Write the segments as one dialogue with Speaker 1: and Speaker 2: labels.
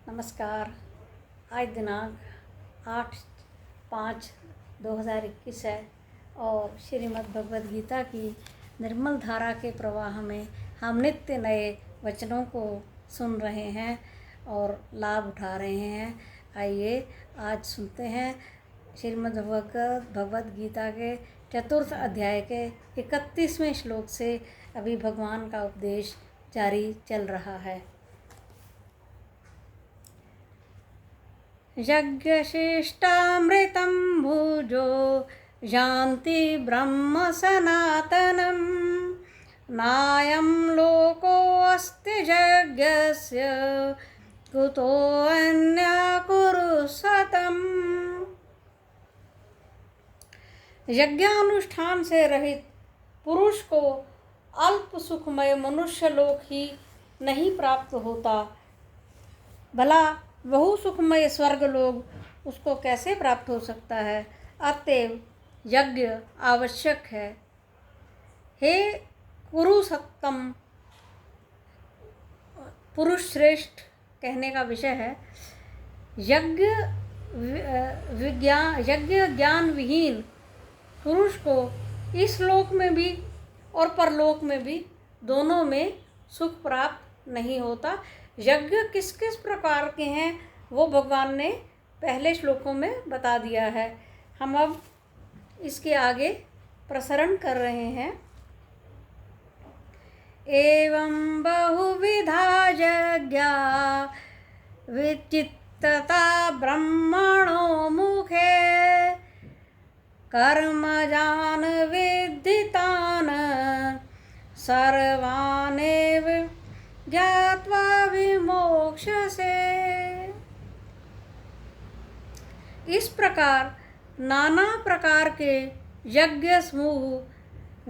Speaker 1: नमस्कार। आज दिनांक 8/5/2021 है और श्रीमद् भगवद गीता की निर्मल धारा के प्रवाह में हम नित्य नए वचनों को सुन रहे हैं और लाभ उठा रहे हैं। आइए आज सुनते हैं श्रीमद् भगवद गीता के चतुर्थ अध्याय के 31वें श्लोक से अभी भगवान का उपदेश जारी चल रहा है। यज्ञशिष्टामृतं भुजो यान्ति ब्रह्म सनातनं नायं लोकोऽस्ति यज्ञस्य कुतोऽन्यः कुरु सतम्। यज्ञानुष्ठान से रहित पुरुष को अल्प सुखमय मनुष्य लोक ही नहीं प्राप्त होता, भला बहु सुखमय स्वर्ग लोग उसको कैसे प्राप्त हो सकता है। अतएव यज्ञ आवश्यक है। हे कुरुसत्तम, पुरुष श्रेष्ठ कहने का विषय है। यज्ञ ज्ञान विहीन पुरुष को इस लोक में भी और परलोक में भी दोनों में सुख प्राप्त नहीं होता। यज्ञ किस किस प्रकार के हैं वो भगवान ने पहले श्लोकों में बता दिया है। हम अब इसके आगे प्रसरण कर रहे हैं। एवं बहुविधा यज्ञा विचित्तता ब्रह्मणो मुखे कर्मजान विदितान सर्वानेव ज्ञात्वा विमोक्षसे। इस प्रकार नाना प्रकार के यज्ञ समूह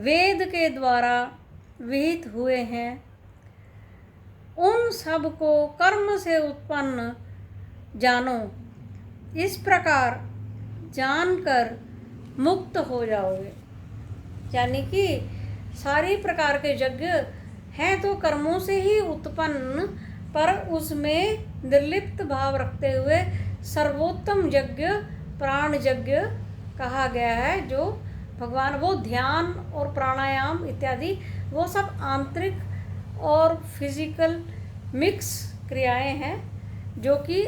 Speaker 1: वेद के द्वारा विहित हुए हैं। उन सब को कर्म से उत्पन्न जानो। इस प्रकार जानकर मुक्त हो जाओगे। यानी कि सारी प्रकार के यज्ञ हैं तो कर्मों से ही उत्पन्न, पर उसमें निर्लिप्त भाव रखते हुए सर्वोत्तम यज्ञ प्राण यज्ञ कहा गया है। जो भगवान वो ध्यान और प्राणायाम इत्यादि वो सब आंतरिक और फिजिकल मिक्स क्रियाएं हैं, जो कि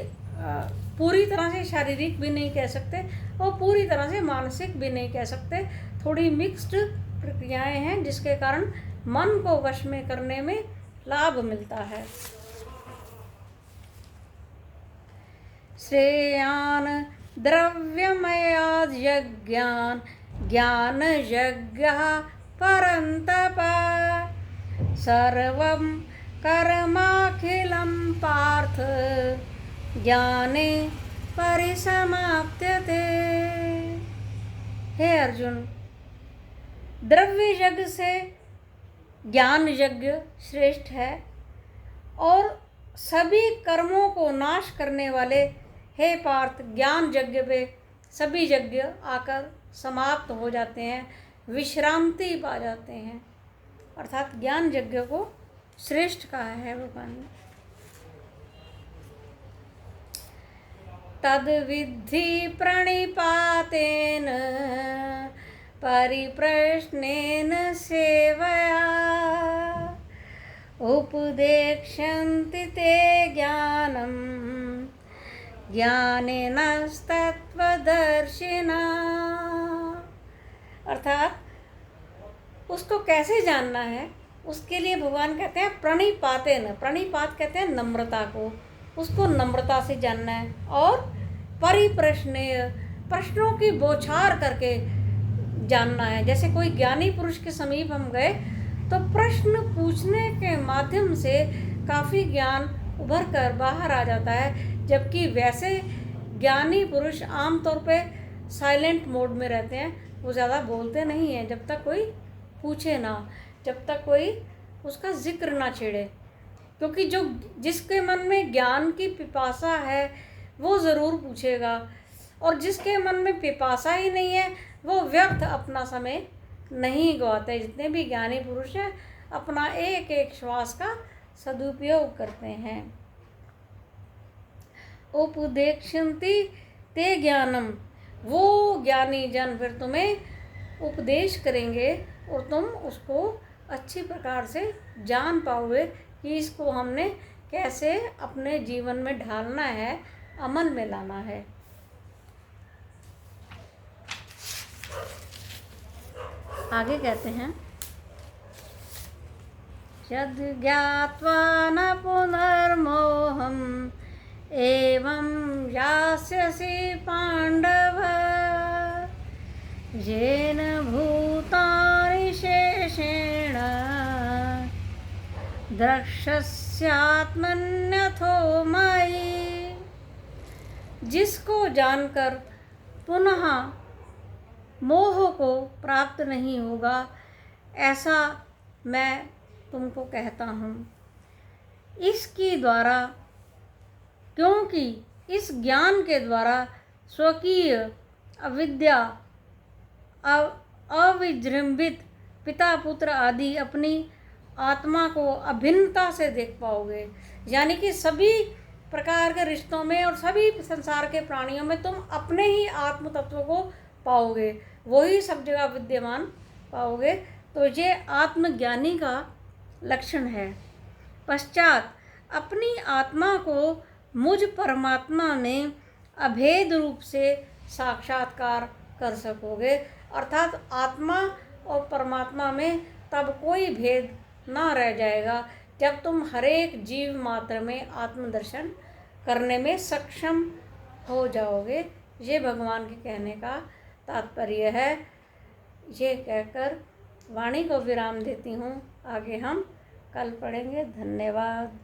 Speaker 1: पूरी तरह से शारीरिक भी नहीं कह सकते और पूरी तरह से मानसिक भी नहीं कह सकते। थोड़ी मिक्स्ड प्रक्रियाएं हैं जिसके कारण मन को वश में करने में लाभ मिलता है। श्रेयान द्रव्यमयाद यज्ञान ज्ञान यज्ञः परन्तप सर्वं कर्माखिलं पार्थ ज्ञाने परिसमाप्यते। हे अर्जुन, द्रव्य यज्ञ से ज्ञान यज्ञ श्रेष्ठ है और सभी कर्मों को नाश करने वाले हे पार्थ ज्ञान यज्ञ पे सभी यज्ञ आकर समाप्त हो जाते हैं, विश्रांति पा जाते हैं। अर्थात ज्ञान यज्ञ को श्रेष्ठ कहा है भगवान ने। तद विद्धि प्रणिपातेन परिप्रश्नेन सेवया उपदेक्ष्यन्ति ते ज्ञानं ज्ञानिनस्तत्त्वदर्शिना। अर्थात उसको कैसे जानना है, उसके लिए भगवान कहते हैं प्रणिपातेन। प्रणिपात कहते हैं नम्रता को, उसको नम्रता से जानना है। और परिप्रश्नेय, प्रश्नों की बौछार करके जानना है। जैसे कोई ज्ञानी पुरुष के समीप हम गए तो प्रश्न पूछने के माध्यम से काफ़ी ज्ञान उभर कर बाहर आ जाता है, जबकि वैसे ज्ञानी पुरुष आमतौर पे साइलेंट मोड में रहते हैं। वो ज़्यादा बोलते नहीं हैं जब तक कोई पूछे ना, जब तक कोई उसका जिक्र ना छेड़े। क्योंकि जिसके मन में ज्ञान की पिपासा है वो ज़रूर पूछेगा, और जिसके मन में पिपासा ही नहीं है वो व्यर्थ अपना समय नहीं गवाते। जितने भी ज्ञानी पुरुष हैं अपना एक एक श्वास का सदुपयोग करते हैं। उपदेक्षन्ति ते ज्ञानम, वो ज्ञानी जन फिर तुम्हें उपदेश करेंगे और तुम उसको अच्छी प्रकार से जान पाओगे कि इसको हमने कैसे अपने जीवन में ढालना है, अमल में लाना है। आगे कहते हैं, यद् ज्ञात्वा न पुनर्मोहम् एवं यास्यसि पाण्डव, येन भूतानि शेषेण द्रक्ष्यस्यात्मन्यथो मयि। जिसको जानकर पुनः मोह को प्राप्त नहीं होगा, ऐसा मैं तुमको कहता हूँ। इसके द्वारा, क्योंकि इस ज्ञान के द्वारा स्वकीय अविद्या, अविजृंभित पिता पुत्र आदि अपनी आत्मा को अभिन्नता से देख पाओगे। यानी कि सभी प्रकार के रिश्तों में और सभी संसार के प्राणियों में तुम अपने ही आत्म तत्व को पाओगे, वही सब जगह विद्यमान पाओगे। तो ये आत्मज्ञानी का लक्षण है। पश्चात अपनी आत्मा को मुझ परमात्मा में अभेद रूप से साक्षात्कार कर सकोगे। अर्थात आत्मा और परमात्मा में तब कोई भेद ना रह जाएगा, जब तुम हरेक जीव मात्र में आत्मदर्शन करने में सक्षम हो जाओगे। ये भगवान के कहने का तात्पर्य है। ये कहकर वाणी को विराम देती हूँ। आगे हम कल पढ़ेंगे। धन्यवाद।